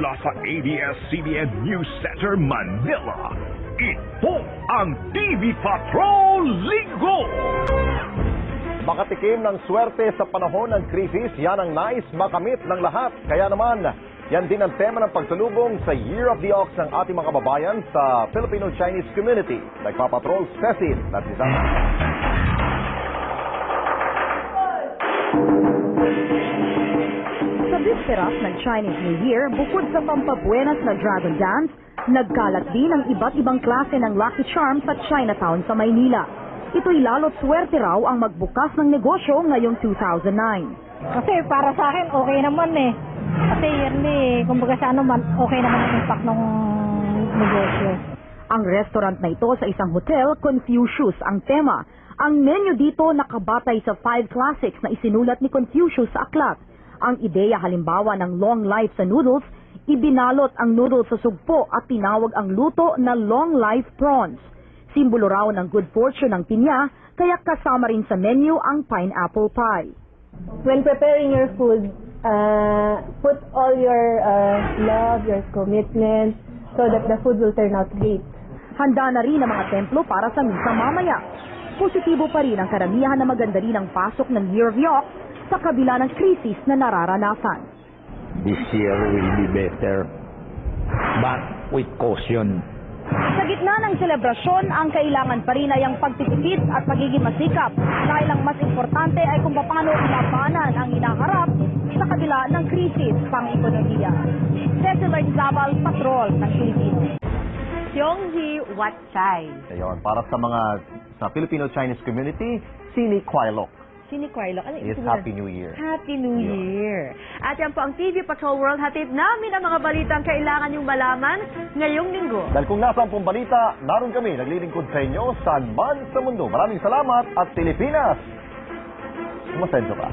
mula sa ABS-CBN News Center, Manila. Ito ang TV Patrol Linggo! Makatikim ng swerte sa panahon ng krisis, yan ang nais makamit ng lahat. Kaya naman, yan din ang tema ng pagsalubong sa Year of the Ox ng ating mga kababayan sa Filipino-Chinese community. Nagpapatrol Cecil Natizana. Sa bisperas ng Chinese New Year, bukod sa pampabuenas na Dragon Dance, nagkalat din ang iba't ibang klase ng Lucky Charms sa Chinatown sa Maynila. Ito'y lalo't swerte raw ang magbukas ng negosyo ngayong 2009. Kasi para sa akin, okay naman eh. Kasi yearly, kumbaga sa ano man, okay naman ang impact ng negosyo. Ang restaurant na ito sa isang hotel, Confucius ang tema. Ang menu dito nakabatay sa 5 classics na isinulat ni Confucius sa aklat. Ang ideya halimbawa ng long life sa noodles, ibinalot ang noodles sa sugpo at tinawag ang luto na long life prawns. Simbolo raw ng good fortune ng pinya, kaya kasama rin sa menu ang pineapple pie. When preparing your food, put all your love, your commitment, so that the food will turn out great. Handa na rin ang mga templo para sa misa mamaya. Positibo pa rin ang karamihan na maganda rin ang pasok ng Year of the Ox sa kabila ng krisis na nararanasan. This year will be better, but with caution. Sa gitna ng selebrasyon, ang kailangan pa rin ay ang pagtitipid at pagiging masikap dahil ang mas importante ay kung paano ilabanan ang hinaharap sa kabila ng krisis pang-ekonomiya. Cecil Zabal, Patrol ng Pilipino. Seongji Watchay. Ayun, para sa Filipino-Chinese community, Sini Kwailok. Sini Kwailok. Ano Yes, Happy New Year. Happy New Year. At yan po ang TV Patrol World. Hatid namin ang mga balitang kailangan niyong malaman ngayong linggo. Dahil kung nasa pong balita, naroon kami naglilingkod sa inyo saan man sa mundo. Maraming salamat at Pilipinas! Sumasenso ka.